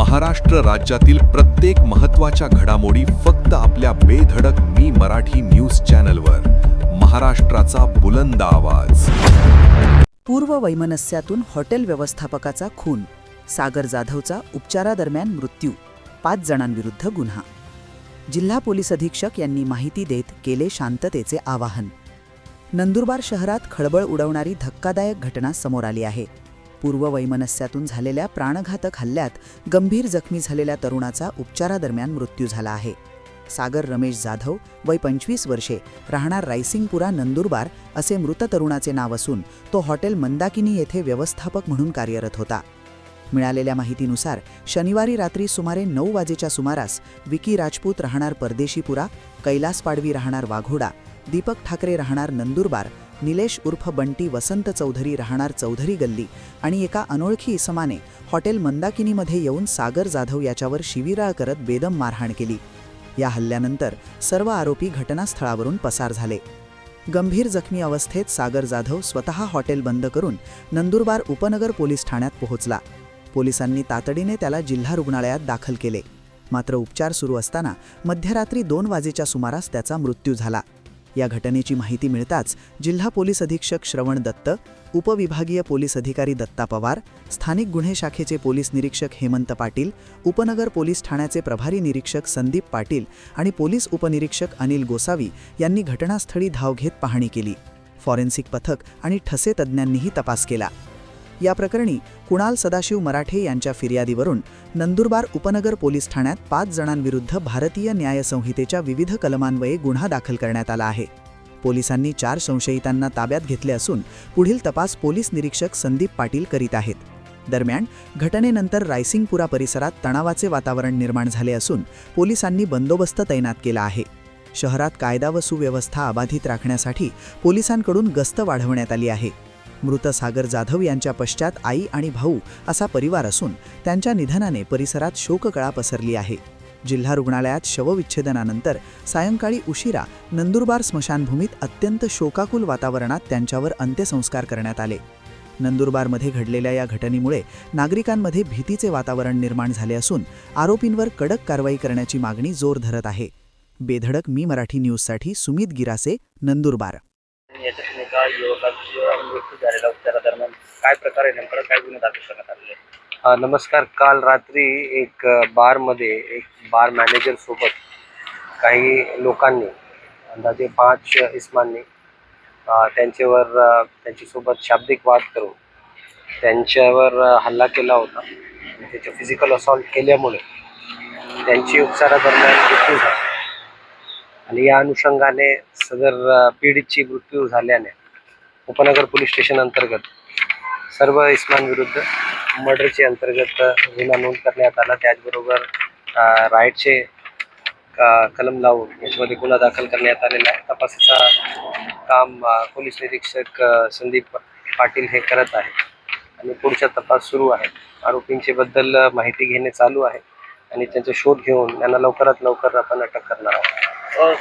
महाराष्ट्र राज्यातील प्रत्येक महत्त्वाच्या घडामोडी फक्त आपल्या बेधडक मी मराठी न्यूज चॅनलवर. महाराष्ट्राचा बुलंद आवाज. पूर्व वैमनस्यातून हॉटेल व्यवस्थापकाचा खून, सागर जाधवचा उपचारादरम्यान मृत्यू, 5 जणांविरुद्ध गुन्हा. जिल्हा पोलीस अधीक्षक यांनी माहिती देत केले शांततेचे आवाहन. नंदुरबार शहरात खळबळ उडवणारी धक्कादायक घटना समोर आली आहे. पूर्व वैमनस्यातून झालेल्या प्राणघातक हल्ल्यात गंभीर जखमी झालेल्या तरुणाचा उपचारादरम्यान मृत्यू झाला आहे. सागर रमेश जाधव, वय 25 वर्षे, राहणार रायसिंगपुरा, नंदुरबार असे मृत तरुणाचे नाव असून तो हॉटेल मंदाकिनी येथे व्यवस्थापक म्हणून कार्यरत होता. मिळालेल्या माहितीनुसार शनिवारी रात्री सुमारे 9 वाजेच्या सुमारास विकी राजपूत, राहणार परदेशीपुरा, कैलास पाडवी, राहणार वाघोडा, दीपक ठाकरे, राहणार नंदुरबार, निलेश उर्फ बंटी वसंत चौधरी, राहणार चौधरी गल्ली आणि एका अनोळखी इसमाने हॉटेल मंदाकिनीमध्ये येऊन सागर जाधव याच्यावर शिवीगाळ करत बेदम मारहाण केली. या हल्ल्यानंतर सर्व आरोपी घटनास्थळावरून पसार झाले. गंभीर जखमी अवस्थेत सागर जाधव स्वतः हॉटेल बंद करून नंदुरबार उपनगर पोलीस ठाण्यात पोहोचला. पोलिसांनी तातडीने त्याला जिल्हा रुग्णालयात दाखल केले. मात्र उपचार सुरू असताना मध्यरात्री 2 वाजेच्या सुमारास त्याचा मृत्यू झाला. या घटनेची माहिती मिळताच जिल्हा पोलीस अधीक्षक श्रवण दत्त, उपविभागीय पोलीस अधिकारी दत्ता पवार, स्थानिक गुन्हे शाखेचे पोलीस निरीक्षक हेमंत पाटील, उपनगर पोलीस ठाण्याचे प्रभारी निरीक्षक संदीप पाटील आणि पोलीस उपनिरीक्षक अनिल गोसावी यांनी घटनास्थळी धाव घेत पाहणी केली. फॉरेन्सिक पथक आणि ठसे तज्ज्ञांनीही तपास केला. या प्रकरणी कुणाल सदाशिव मराठे यांच्या फिर्यादीवरून नंदुरबार उपनगर पोलीस ठाण्यात 5 जणांविरुद्ध भारतीय न्याय संहितेच्या विविध कलमान्वये गुन्हा दाखल करण्यात आला आहे. पोलिसांनी 4 संशयितांना ताब्यात घेतले असून पुढील तपास पोलीस निरीक्षक संदीप पाटील करीत आहेत. दरम्यान घटनेनंतर रायसिंगपुरा परिसरात तणावाचे वातावरण निर्माण झाले असून पोलिसांनी बंदोबस्त तैनात केला आहे. शहरात कायदा व सुव्यवस्था अबाधित राखण्यासाठी पोलिसांकडून गस्त वाढवण्यात आली आहे. मृत सागर जाधव यांच्या पश्चात आई आणि भाऊ असा परिवार असून त्यांच्या निधनाने परिसरात शोककळा पसरली आहे. जिल्हा रुग्णालयात शवविच्छेदनानंतर सायंकाळी उशिरा नंदुरबार स्मशानभूमीत अत्यंत शोकाकुल वातावरणात त्यांच्यावर अंत्यसंस्कार करण्यात आले. नंदुरबारमध्ये घडलेल्या या घटनेमुळे नागरिकांमध्ये भीतीचे वातावरण निर्माण झाले असून आरोपींवर कडक कारवाई करण्याची मागणी जोर धरत आहे. बेधडक मी मराठी न्यूजसाठी सुमित गिरासे, नंदुरबार. एका युवकाचा मृत्यू झालेला उपचारादरम्यान काय प्रकारे नेमकं काय गुन्हे दाखल करण्यात आलेले? नमस्कार. काल रात्री एक बारमध्ये एक बार मॅनेजर सोबत काही लोकांनी, अंदाजे 5 इस्मांनी त्यांच्यासोबत शाब्दिक वाद करून त्यांच्यावर हल्ला केला होता. त्याचे फिजिकल असॉल्ट केल्यामुळे त्यांची उपचारादरम्यान मृत्यू झाली आणि या अनुषंगाने सदर पीडितची मृत्यू झाल्याने उपनगर पोलीस स्टेशन अंतर्गत सर्व इस्मांविरुद्ध मर्डरचे अंतर्गत गुन्हा नोंद करण्यात आला. त्याचबरोबर राईटचे कलम लावून याच्यामध्ये गुन्हा दाखल करण्यात आलेला आहे. तपासाचा काम पोलीस निरीक्षक संदीप पाटील हे करत आहे आणि पुढचा तपास सुरू आहे. आरोपींचे बद्दल माहिती घेणे चालू आहे आणि त्यांचा शोध घेऊन त्यांना लवकरात लवकर आपण अटक करणार आहोत. सर